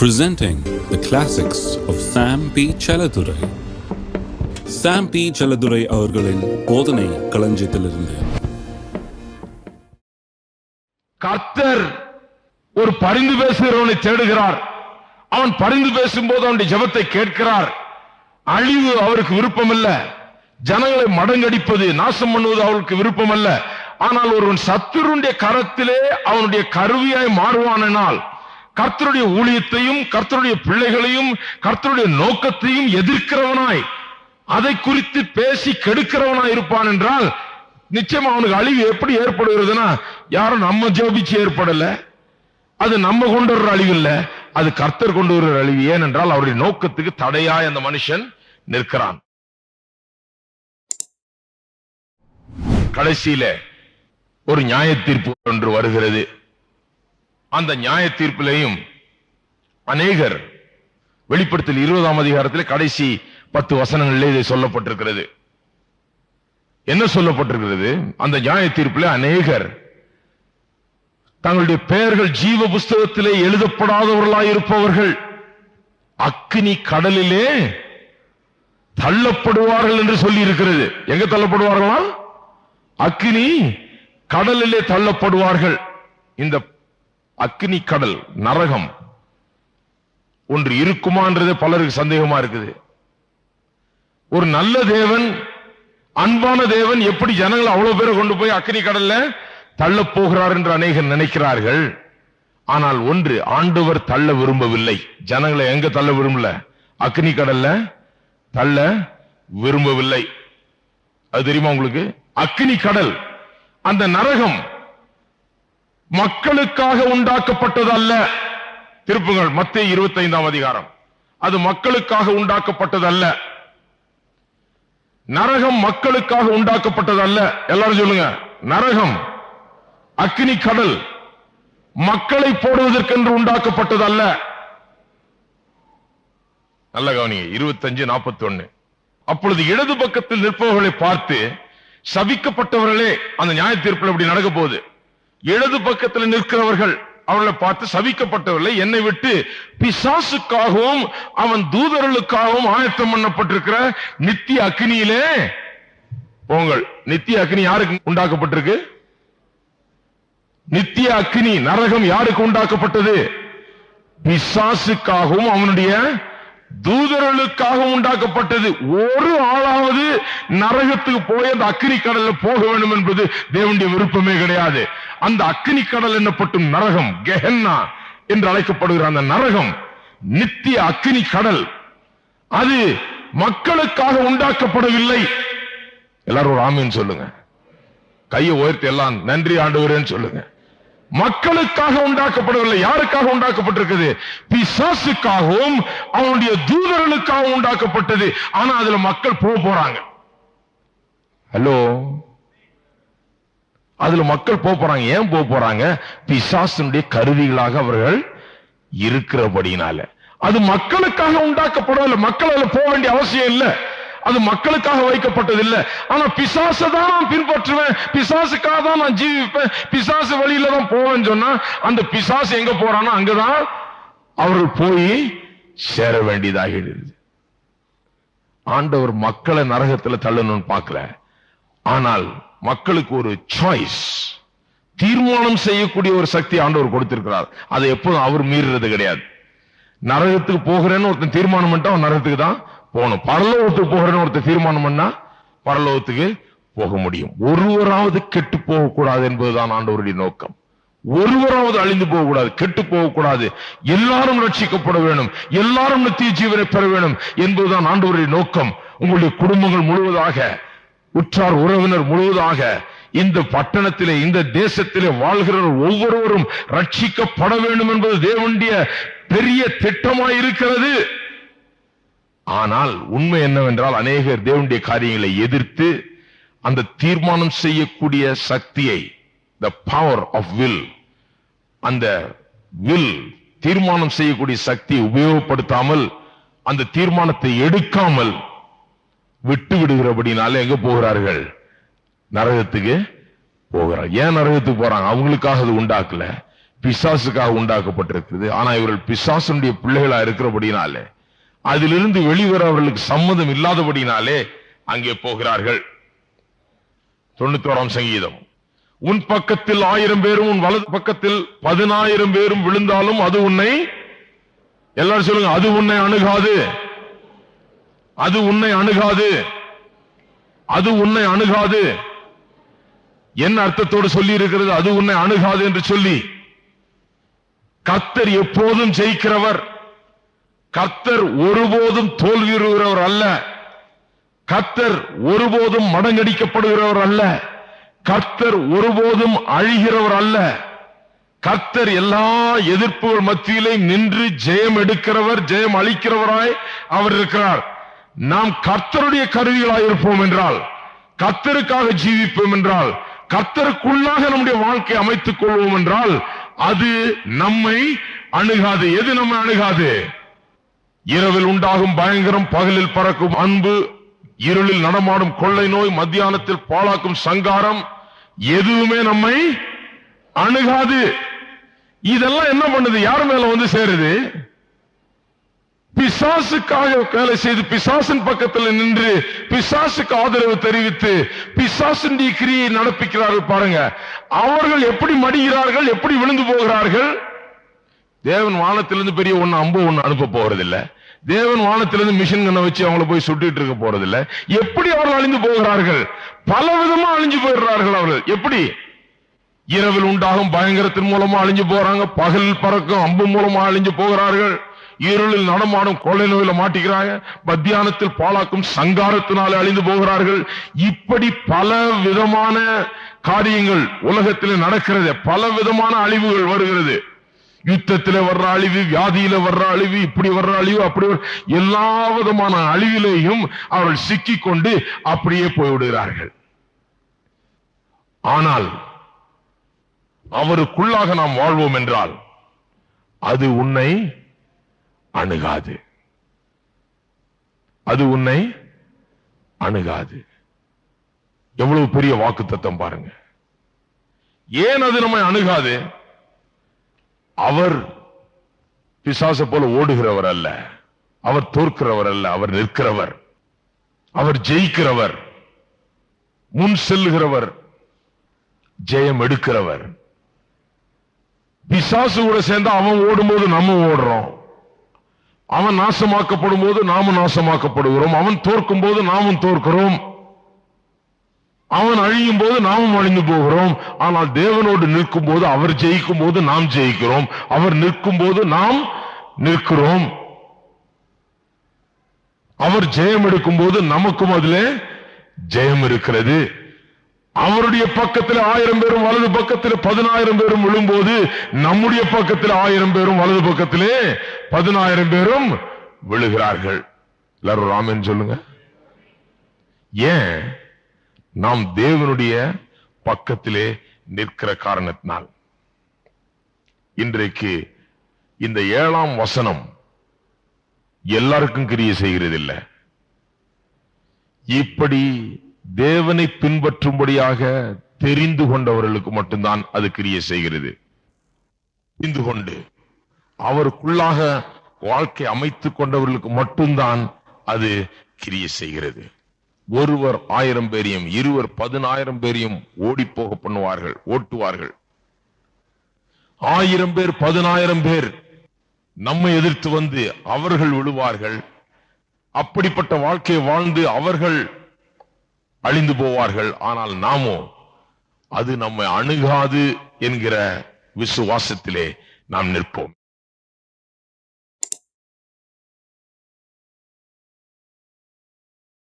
Presenting the classics of Sam P. Chaladurai. Sam P. Chaladurai அவர்களின் போதனை களஞ்சியத்திலிருந்து. கர்த்தர் ஒரு பரிந்து பேசுகிறவனை தேடுகிறார். அவன் பரிந்து பேசும்போது அவனுடைய ஜெபத்தை கேட்கிறார். அழிவு அவருக்கு விருப்பமல்ல, ஜனங்களை மடங்கடிப்பது நாசம் பண்ணுவது அவருக்கு விருப்பமல்ல. ஆனால் ஒருவன் சத்துருடைய கரத்திலே அவனுடைய கருவியாய் மாறுவானால் கர்த்தருடைய ஊழியத்தையும் கர்த்தருடைய பிள்ளைகளையும் கர்த்தருடைய நோக்கத்தையும் எதிர்க்கிறவனாய் அதை குறித்து பேசி கெடுக்கிறவனாய் இருப்பான் என்றால் நிச்சயமா அவனுக்கு அழிவு எப்படி ஏற்படுகிறதுனா யாரும் நம்ம ஜெபிச்சு ஏற்படல, அது நம்ம கொண்டு வர்ற அழிவு இல்ல, அது கர்த்தர் கொண்டு வர்ற அழிவு. ஏனென்றால் அவருடைய நோக்கத்துக்கு தடையாய் அந்த மனுஷன் நிற்கிறான். கடைசியில ஒரு நியாய தீர்ப்பு ஒன்று வருகிறது. அந்த நியாய தீர்ப்பிலையும் அநேகர் வெளிப்படுத்தல் 20ஆம் அதிகாரத்தில் கடைசி 10 வசனங்களிலே இதை சொல்லப்பட்டிருக்கிறது. என்ன சொல்லப்பட்டிருக்கிறது? அந்த நியாய தீர்ப்பிலே அநேகர் தங்களுடைய பெயர்கள் ஜீவ புஸ்தகத்திலே எழுதப்படாதவர்களாய் இருப்பவர்கள் அக்கினி கடலிலே தள்ளப்படுவார்கள் என்று சொல்லி இருக்கிறது. எங்க தள்ளப்படுவார்களா? அக்கினி கடலிலே தள்ளப்படுவார்கள். இந்த அக்கினி கடல் நரகம் ஒன்று இருக்குமான்றது பலருக்கு சந்தேகமா இருக்குது. ஒரு நல்ல தேவன், அன்பான தேவன் எப்படி ஜனங்கள் அவ்வளவு பேரை கொண்டு போய் அக்கினி கடல்ல தள்ள போகிறார் என்று அநேகர் நினைக்கிறார்கள். ஆனால் ஒன்று, ஆண்டவர் தள்ள விரும்பவில்லை. ஜனங்களை எங்க தள்ள விரும்பல? அக்கினி கடல்ல தள்ள விரும்பவில்லை. அது தெரியுமா உங்களுக்கு? அக்கினி கடல், அந்த நரகம் மக்களுக்காக உண்டாக்கப்பட்டது அல்ல. திருப்புங்கள் மத்தேயு 25ஆம் அதிகாரம். அது மக்களுக்காக உண்டாக்கப்பட்டது அல்ல. நரகம் மக்களுக்காக உண்டாக்கப்பட்டது அல்ல. எல்லாரும் சொல்லுங்க, நரகம் அக்கினி கடல் மக்களை போடுவதற்கென்று உண்டாக்கப்பட்டது அல்ல. நல்ல கவனிங்க, 25:41. அப்பொழுது இடது பக்கத்தில் நிற்பவர்களை பார்த்து, சபிக்கப்பட்டவர்களே, அந்த நியாய தீர்ப்பில் இப்படி நடக்க போகுது. இடது பக்கத்தில் நிற்கிறவர்கள் அவர்களை பார்த்து, சபிக்கப்பட்டவர்களே, என்னை விட்டு பிசாசுக்காகவும் அவன் தூதர்களுக்காகவும் ஆயத்தம் பண்ணப்பட்டிருக்கிற நித்திய அக்கினியிலே போங்கள். நித்திய அக்கினி யாருக்கு உண்டாக்கப்பட்டிருக்கு? நித்திய அக்கினி நரகம் யாருக்கு உண்டாக்கப்பட்டது? பிசாசுக்காகவும் அவனுடைய தூதர்களுக்காக உண்டாக்கப்பட்டது. ஒரு ஆளாவது நரகத்துக்கு போய் அந்த அக்கினி கடல்ல போக வேண்டும் என்பது தேவனுடைய விருப்பமே கிடையாது. அந்த அக்கினி கடல் என்னப்பட்டும் நரகம், கெஹென்னா என்று அழைக்கப்படுகிற அந்த நரகம் நித்திய அக்கினி கடல், அது மக்களுக்காக உண்டாக்கப்படவில்லை. எல்லாரும் ஒரு ஆமீன் சொல்லுங்க. கையை உயர்த்தி எல்லாம் நன்றி ஆண்டவரேன்னு சொல்லுங்க. மக்களுக்காக உண்டாக்கப்படவில்லை. யாருக்காக உண்டாக்கப்பட்டிருக்கிறது? பிசாசுக்காகவும் அவனுடைய தூதர்களுக்காக உண்டாக்கப்பட்டது. ஆனா அதுல மக்கள் போறாங்க. ஹலோ, அதுல மக்கள் போறாங்க. ஏன் போறாங்க? பிசாசுடைய கருவிகளாக அவர்கள் இருக்கிறபடினால. அது மக்களுக்காக உண்டாக்கப்படவில்லை. மக்கள் அதுல போக வேண்டிய அவசியம் இல்லை. அது மக்களுக்காக வைக்கப்பட்டது இல்லை. ஆனா பிசாசை தான் நான் பின்பற்றுவேன், பிசாசுக்காக தான் நான் ஜீவிப்பேன், பிசாசு வழியில தான் போவேன்னு சொன்னா அந்த பிசாசு எங்க போறானோ அங்கதான் அவர்கள் போய் சேர வேண்டியதாகிறது. ஆண்டவர் மக்களை நரகத்துல தள்ளணும்னு பார்க்கல. ஆனால் மக்களுக்கு ஒரு சாய்ஸ், தீர்மானம் செய்யக்கூடிய ஒரு சக்தி ஆண்டவர் கொடுத்திருக்கிறார். அதை எப்போதும் அவர் மீறுறது கிடையாது. நரகத்துக்கு போகிறேன்னு ஒருத்தன் தீர்மானம் பண்ணிட்டா அவன் நரகத்துக்கு தான் போகணும். பரலோகத்துக்கு போகிறேன்னு ஒருத்தர் தீர்மானம் பண்ணா பரலோகத்துக்கு போக முடியும். ஒருவராவது கெட்டு போகக்கூடாது என்பதுதான் ஆண்டவருடைய நோக்கம். ஒருவராவது அழிந்து போகக்கூடாது, கெட்டு போகக்கூடாது, எல்லாரும் ரட்சிக்கப்பட வேண்டும், எல்லாரும் நித்திய ஜீவனை பெற வேண்டும் என்பதுதான் ஆண்டவருடைய நோக்கம். உங்களுடைய குடும்பங்கள் முழுவதாக, உற்றார் உறவினர் முழுவதாக, இந்த பட்டணத்திலே இந்த தேசத்திலே வாழ்கிற ஒவ்வொருவரும் ரட்சிக்கப்பட வேண்டும் என்பது தேவனுடைய பெரிய திட்டமாய் இருக்கிறது. ஆனால் உண்மை என்னவென்றால் அநேகர் தேவனுடைய காரியங்களை எதிர்த்து அந்த தீர்மானம் செய்யக்கூடிய சக்தியை, the power of will, அந்த will தீர்மானம் செய்யக்கூடிய சக்தியை உபயோகப்படுத்தாமல் அந்த தீர்மானத்தை எடுக்காமல் விட்டு விடுகிறபடினால எங்க போகிறார்கள்? நரகத்துக்கு போகிறார். ஏன் நரகத்துக்கு போறாங்க? அவங்களுக்காக அது உண்டாக்கல, பிசாசுக்காக உண்டாக்கப்பட்டிருக்கிறது. ஆனா இவர்கள் பிசாசுடைய பிள்ளைகளா இருக்கிறபடினாலே, அதிலிருந்து வெளிவர அவர்களுக்கு சம்மதம் இல்லாதபடினாலே அங்கே போகிறார்கள். 91ஆம் சங்கீதம். உன் பக்கத்தில் 1000 பேரும் உன் வலது பக்கத்தில் 10,000 பேரும் விழுந்தாலும் அது உன்னை, எல்லாரும் சொல்லுங்க, அது உன்னை அணுகாது, அது உன்னை அணுகாது, அது உன்னை அணுகாது. என்ன அர்த்தத்தோடு சொல்லி இருக்கிறது? அது உன்னை அணுகாது என்று சொல்லி, கர்த்தர் எப்போதும் ஜெயிக்கிறவர், கர்த்தர் ஒருபோதும் தோல்வியுறுகிறவர் அல்ல, கர்த்தர் ஒருபோதும் மடங்கடிக்கப்படுகிறவர் அல்ல, கர்த்தர் ஒருபோதும் அழிகிறவர் அல்ல. கர்த்தர் எல்லா எதிர்ப்புகள் மத்தியிலே நின்று ஜெயம் எடுக்கிறவர், ஜெயம் அளிக்கிறவராய் அவர் இருக்கிறார். நாம் கர்த்தருடைய கருவிகளாய் இருப்போம் என்றால், கர்த்தருக்காக ஜீவிப்போம் என்றால், கர்த்தருக்குள்ளாக நம்முடைய வாழ்க்கை அமைத்துக் கொள்வோம் என்றால், அது நம்மை அணுகாது. எது நம்மை அணுகாது? இரவில் உண்டாகும் பயங்கரம், பகலில் பறக்கும் அன்பு, இருளில் நடமாடும் கொள்ளை நோய், மத்தியானத்தில் பாழாக்கும் சங்காரம், எதுவுமே நம்மை அணுகாது. இதெல்லாம் என்ன பண்ணுது? யார் மேல வந்து சேருது? பிசாசுக்காக வேலை செய்து, பிசாசின் பக்கத்தில் நின்று பிசாசுக்கு ஆதரவு தெரிவித்து பிசாசின் கிரியை நடப்பிக்கிறார்கள். பாருங்க, அவர்கள் எப்படி மடிகிறார்கள், எப்படி விழுந்து போகிறார்கள். தேவன் வானத்திலிருந்து பெரிய அம்பு அனுப்ப போறதில்லை. தேவன் வானத்திலிருந்து மிஷின் கண்ணை வச்சு அவங்களை போய் சுட்டிட்டு இருக்க போறதில்லை. எப்படி அவர்கள் அழிந்து போகிறார்கள்? பல விதமா அழிஞ்சு போயிடுறார்கள். அவர்கள் எப்படி? இரவில் உண்டாகும் பயங்கரத்தின் மூலமா அழிஞ்சு போறாங்க, பகலில் பறக்கும் அம்பு மூலமா அழிஞ்சு போகிறார்கள், இருளில் நடமாடும் கொள்ளை நோயில மாட்டிக்கிறாங்க, மத்தியானத்தில் பாழாக்கும் சங்காரத்தினால அழிந்து போகிறார்கள். இப்படி பல விதமான காரியங்கள் உலகத்தில் நடக்கிறது. பல விதமான அழிவுகள் வருகிறது. யுத்தத்திலே வர்ற அழிவு, வியாதியில வர்ற அழிவு, இப்படி வர்ற அழிவு, அப்படி எல்லா விதமான அழிவிலேயும் அவர்கள் சிக்கிக் கொண்டு அப்படியே போய்விடுகிறார்கள். ஆனால் அவருக்குள்ளாக நாம் வாழ்வோம் என்றால் அது உன்னை அணுகாது, அது உன்னை அணுகாது. எவ்வளவு பெரிய வாக்குத்தத்தம் பாருங்க. ஏன் அது நம்மை அணுகாது? அவர் பிசாச போல ஓடுகிறவர் அல்ல, அவர் தோற்கிறவர் அல்ல, அவர் நிற்கிறவர், அவர் ஜெயிக்கிறவர், முன் செல்லுகிறவர், ஜெயம் எடுக்கிறவர். பிசாசு கூட சேர்ந்து அவன் ஓடும்போது நம்ம ஓடுறோம், அவன் நாசமாக்கப்படும் போது நாமும் நாசமாக்கப்படுகிறோம், அவன் தோற்கும் போது நாமும் தோற்கிறோம், அவன் அழியும் போது நாமும் அழிந்து போகிறோம். ஆனால் தேவனோடு நிற்கும் போது, அவர் ஜெயிக்கும் போது நாம் ஜெயிக்கிறோம், அவர் நிற்கும் போது நாம் நிற்கிறோம், அவர் ஜெயம் எடுக்கும் போது நமக்கும் அதிலே ஜெயம் இருக்கிறது. அவருடைய பக்கத்தில் 1000 பேரும் வலது பக்கத்தில் 10,000 பேரும் விழும்போது, நம்முடைய பக்கத்தில் 1000 பேரும் வலது பக்கத்திலே 10,000 பேரும் விழுகிறார்கள். எல்லாரும் ராமன் சொல்லுங்க. ஏன்? நாம் தேவனுடைய பக்கத்திலே நிற்கிற காரணத்தினால். இன்றைக்கு இந்த 7ஆம் வசனம் எல்லாருக்கும் கிரியை செய்கிறது இல்லை. இப்படி தேவனை பின்பற்றும்படியாக தெரிந்து கொண்டவர்களுக்கு மட்டும்தான் அது கிரியை செய்கிறது. தெரிந்து கொண்டு அவருக்குள்ளாக வாழ்க்கை அமைத்துக் கொண்டவர்களுக்கு மட்டும்தான் அது கிரியை செய்கிறது. ஒருவர் 1000 பேரையும், இருவர் 10,000 பேரையும் ஓடி போக பண்ணுவார்கள், ஓட்டுவார்கள். 1000 பேர் 10,000 பேர் நம்மை எதிர்த்து வந்து அவர்கள் விழுவார்கள். அப்படிப்பட்ட வாழ்க்கையை வாழ்ந்து அவர்கள் அழிந்து போவார்கள். ஆனால் நாமோ அது நம்மை அணுகாது என்கிற விசுவாசத்திலே நாம் நிற்போம்.